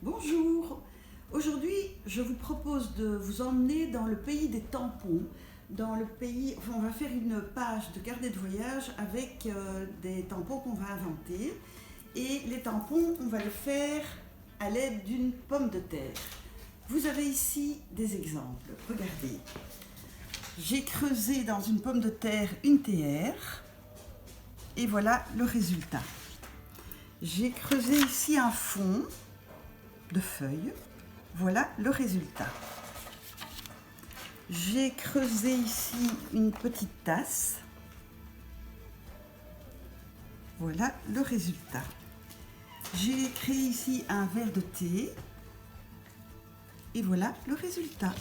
Bonjour, aujourd'hui je vous propose de vous emmener dans le pays des tampons, on va faire une page de carnet de voyage avec des tampons qu'on va inventer et les tampons on va les faire à l'aide d'une pomme de terre. Vous avez ici des exemples, regardez. J'ai creusé dans une pomme de terre une théière et voilà le résultat. J'ai creusé ici un fond de feuilles, voilà le résultat. J'ai creusé ici une petite tasse, voilà le résultat. J'ai créé ici un verre de thé et voilà le résultat.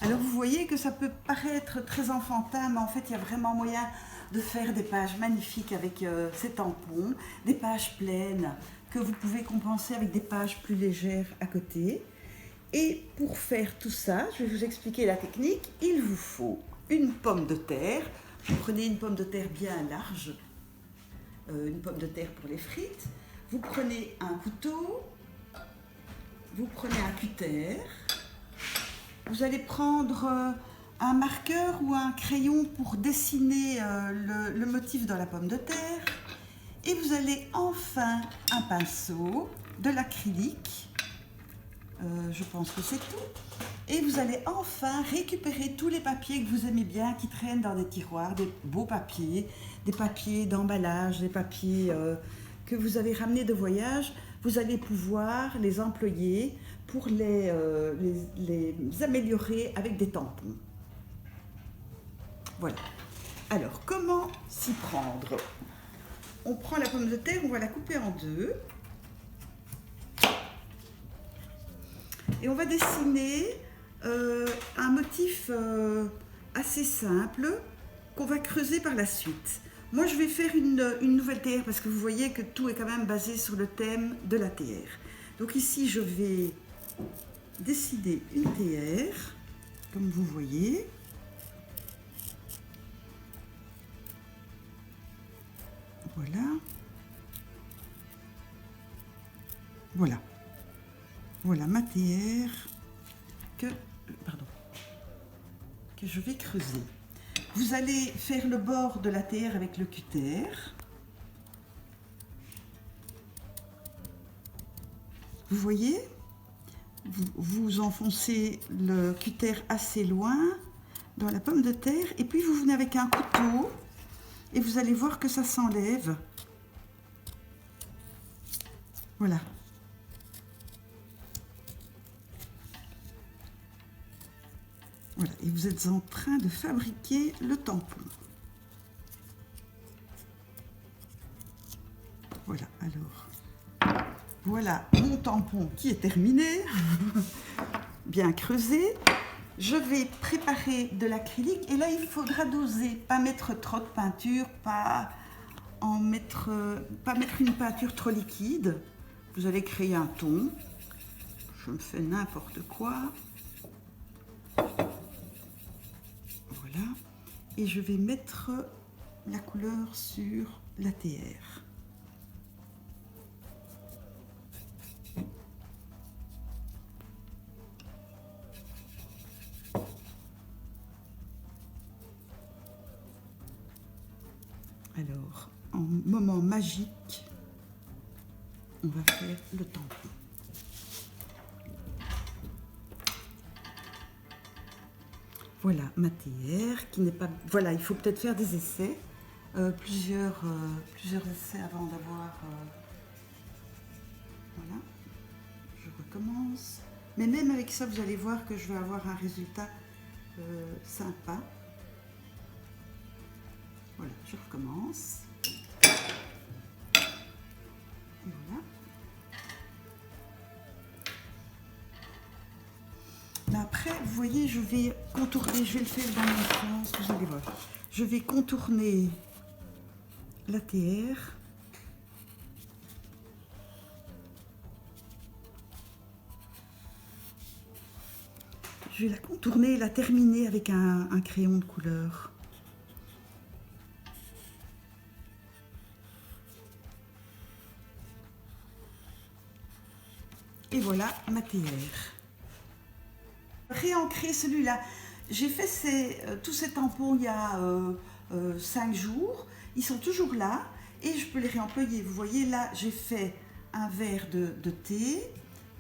Alors vous voyez que ça peut paraître très enfantin, mais en fait il y a vraiment moyen de faire des pages magnifiques avec ces tampons, des pages pleines que vous pouvez compenser avec des pages plus légères à côté. Et pour faire tout ça, je vais vous expliquer la technique. Il vous faut une pomme de terre. Vous prenez une pomme de terre bien large, une pomme de terre pour les frites. Vous prenez un couteau, vous prenez un cutter. Vous allez prendre un marqueur ou un crayon pour dessiner le motif dans la pomme de terre. Et vous allez enfin un pinceau, de l'acrylique. Je pense que c'est tout. Et vous allez enfin récupérer tous les papiers que vous aimez bien qui traînent dans des tiroirs, des beaux papiers, des papiers d'emballage, des papiers que vous avez ramenés de voyage. Vous allez pouvoir les employer pour les améliorer avec des tampons. Voilà. Alors, comment s'y prendre? On prend la pomme de terre, on va la couper en deux. Et on va dessiner un motif assez simple qu'on va creuser par la suite. Moi, je vais faire une nouvelle théière parce que vous voyez que tout est quand même basé sur le thème de la théière. Donc ici, je vais dessiner une théière, comme vous voyez. Voilà. Voilà. Voilà ma théière que je vais creuser. Vous allez faire le bord de la théière avec le cutter. Vous voyez, vous enfoncez le cutter assez loin dans la pomme de terre et puis vous venez avec un couteau et vous allez voir que ça s'enlève. Voilà. Voilà, et vous êtes en train de fabriquer le tampon. Voilà, alors, voilà mon tampon qui est terminé, bien creusé. Je vais préparer de l'acrylique et là il faudra doser, pas mettre trop de peinture, pas mettre une peinture trop liquide. Vous allez créer un ton. Je me fais n'importe quoi. Voilà. Et je vais mettre la couleur sur la théière. Alors, en moment magique, on va faire le tampon. Voilà ma théière qui n'est pas... Voilà, il faut peut-être faire des essais, plusieurs essais avant d'avoir... Voilà, je recommence. Mais même avec ça, vous allez voir que je vais avoir un résultat sympa. Voilà, je recommence. Voilà. Mais après, vous voyez, je vais contourner, je vais le faire dans mon sens, vous allez voir. Je vais contourner la théière. Je vais la contourner et la terminer avec un crayon de couleur. Et voilà ma théière. Réancrer celui-là. J'ai fait tous ces tampons il y a 5 jours. Ils sont toujours là et je peux les réemployer. Vous voyez là, j'ai fait un verre de thé.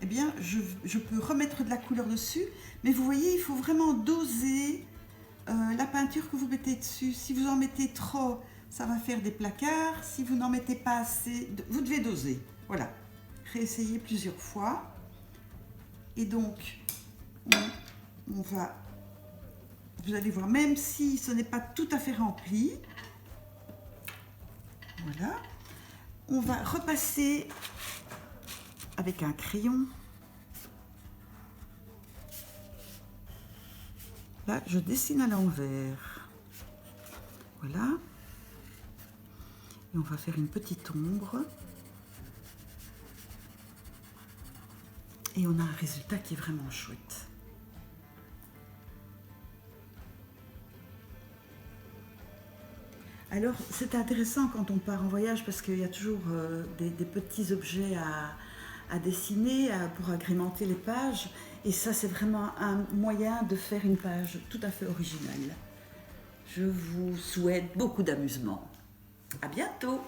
Eh bien, je peux remettre de la couleur dessus. Mais vous voyez, il faut vraiment doser la peinture que vous mettez dessus. Si vous en mettez trop, ça va faire des placards. Si vous n'en mettez pas assez, vous devez doser. Voilà. Réessayer plusieurs fois. Et donc, on va, vous allez voir, même si ce n'est pas tout à fait rempli, voilà, on va repasser avec un crayon. Là, je dessine à l'envers. Voilà. Et on va faire une petite ombre. Et on a un résultat qui est vraiment chouette. Alors, c'est intéressant quand on part en voyage parce qu'il y a toujours des petits objets à dessiner pour agrémenter les pages. Et ça, c'est vraiment un moyen de faire une page tout à fait originale. Je vous souhaite beaucoup d'amusement. À bientôt!